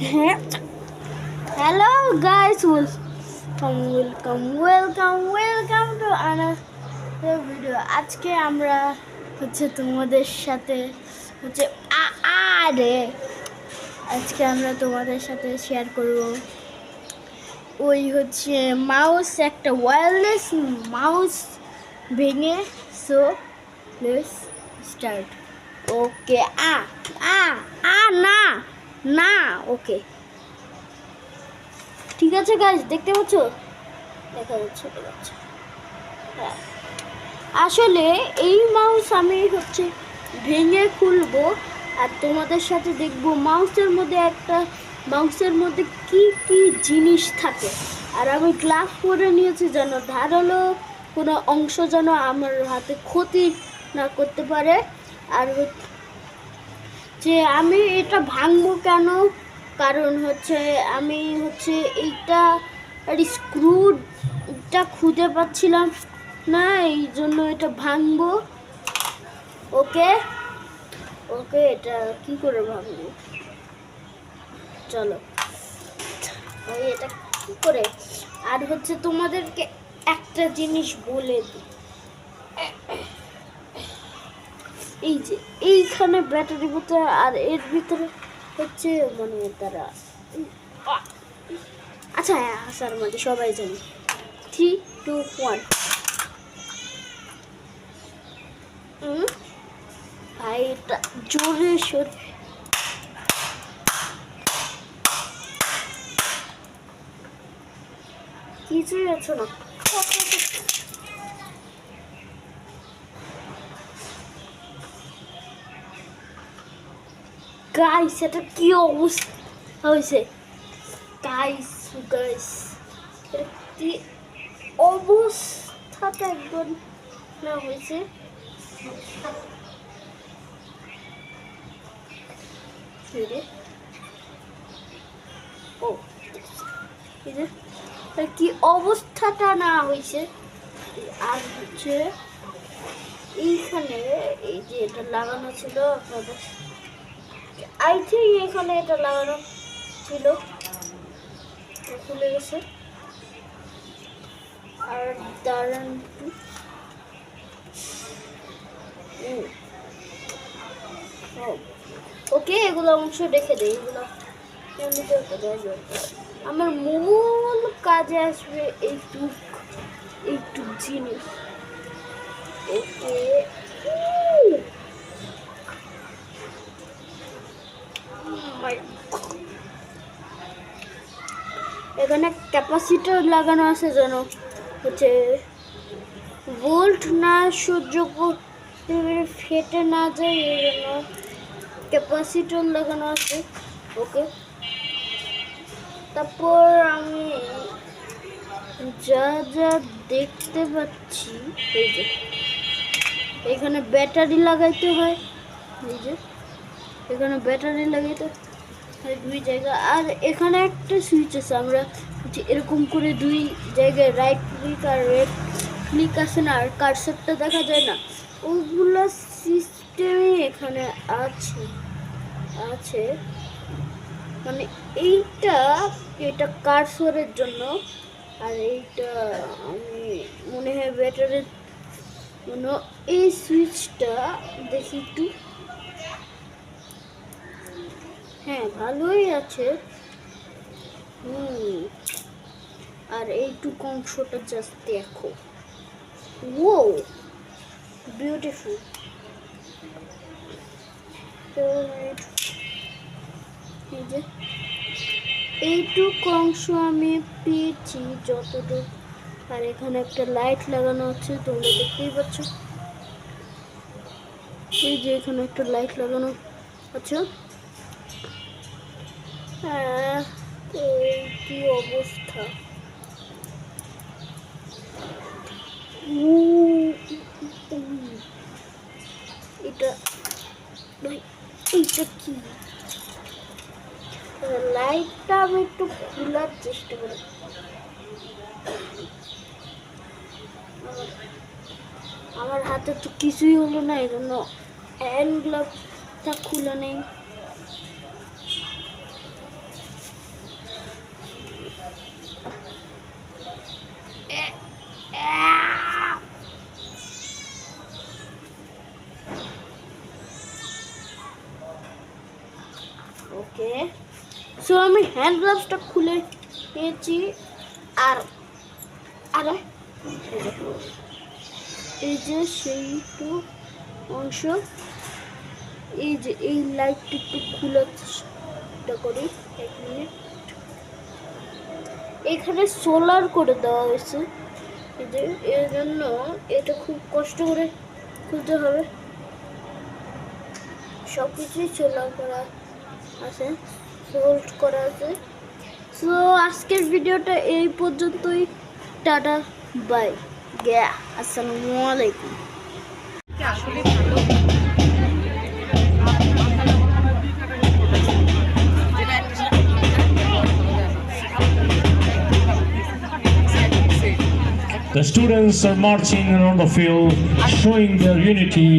Hello guys, welcome to another video. আজকে আমরা তোমাদের সাথে আজকে আমরা তোমাদের সাথে শেয়ার করব ওই মাউস, একটা ওয়্যারলেস মাউস ভেঙে। So let's start. ওকে না ওকে, ঠিক আছে গাইস, দেখতে পাচ্ছ? দেখা যাচ্ছে। হ্যাঁ, আসলে এই মাউস আমি ভেঙে খুলবো আর তোমাদের সাথে দেখবো মাউসের মধ্যে কি কি জিনিস থাকে। আর আমি গ্লাভস পরে নিয়েছি যেন ধারালো কোনো অংশ যেন আমার হাতে ক্ষতি না করতে পারে। আর আমি এটা ভাঙবো কেন, কারণ আমি এইটা আর স্ক্রুটা খুঁজে পাচ্ছিলাম না, এই জন্য এটা ভাঙবো। ওকে, এটা কি করে ভাঙবো, চলো আমি এটা কি করে। আর তোমাদেরকে একটা জিনিস বলে দিই, এই যে এইখানে ব্যাটারি ভিতরে আর এর ভিতরে তারা আচ্ছা হ্যাঁ, আসার মধ্যে সবাই জানি 3, 2, 1। ভাই এটা জোরে সোরে কিছুই আছে না। গাইস এটা কি অবস্থা হয়েছে, গাইস এটা কি অবস্থাটা একদম না হয়েছে। ও কি অবস্থাটা না হয়েছে। আর এইখানে এই যে এটা লাগানো ছিল, আপনাদের আই থিঙ্ক এখানে এটা লাগানো ছিল, খুলে গেছে। আর দাঁড়ান, ওকে এগুলো অংশ রেখে দেয়, এগুলো আমার মূল কাজে আসবে এইটুক জিনিস। ওকে এখানে ক্যাপাসিটর লাগানো আছে যেন ভোল্ট না সহ্য করতে ফেটে না যায়, এই জন্য ক্যাপাসিটর লাগানো আছে। ওকে, তারপর আমি যা দেখতে পাচ্ছি, এই যে এখানে ব্যাটারি লাগাইতে হয়, এই যে এখানে ব্যাটারি লাগাইতে হয় 2 জায়গা। আর এখানে একটা সুইচ আছে, আমরা এরকম করে 2 জায়গায় রাইট ক্লিক আর লেফট ক্লিক আছে না, আর কার্সারটা দেখা যায় না, ওগুলো সিস্টেমে এখানে আছে। এইটা কার্সরের জন্য, আর এইটা আমি মনে হয় ব্যাটারির জন্য। এই সুইচটা দেখি একটু, হ্যাঁ ভালোই আছে। আর এইটুকু অংশটা জাস্ট দেখো, ও বিউটিফুল। এই যে এইটুকু অংশ আমি পেয়েছি যতটুকু। আর এখানে একটা লাইট লাগানো আছে, তোমরা দেখতেই পাচ্ছ, এই যে এখানে একটা লাইট লাগানো আছে। হ্যাঁ, কি অবস্থা, এইটা কি লাইটটা আমি একটু খোলার চেষ্টা করি। আমার হাতে তো কিছুই হলো না, এই জন্য হ্যান্ড গ্লাভসটা খুলে নেই। ওকে, সো আমি হ্যান্ড গ্লাভসটা খুলে নিয়েছি। আর আর এই যে সেইটু অংশ, এই যে এই লাইটটা একটু খুলে চেষ্টা করি। 1 মিনিট। এখানে সোলার করে দেওয়া হয়েছে, এই যে এর জন্য এটা খুব কষ্ট করে খুলতে হবে। সব কিছুই সোলার করা আছে, সোল্ড করা আছে। সো আজকের ভিডিওটা এই পর্যন্তই। টাটা, বাই, গিয়া, আসসালামু আলাইকুম। The students are marching around the field, showing their unity,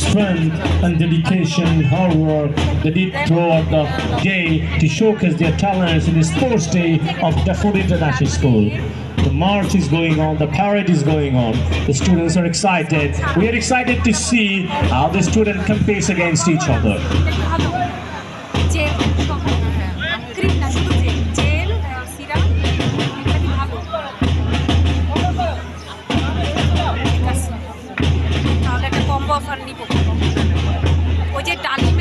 strength, and dedication, hard work they did throughout the day to showcase their talents in the sports day of Daffodil International School. The march is going on, the parade is going on. The students are excited. We are excited to see how the students compete against each other. Offer নিব ওই যে ডালিম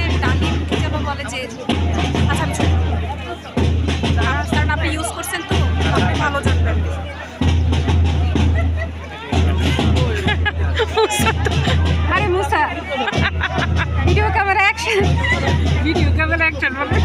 কি যেন বলে যে, আচ্ছা আমি কারণ আপনি ইউজ করছেন তো আপনি ভালো জানবেন। আরে মুসা, ভিডিও ক্যামেরা অ্যাকশন বলে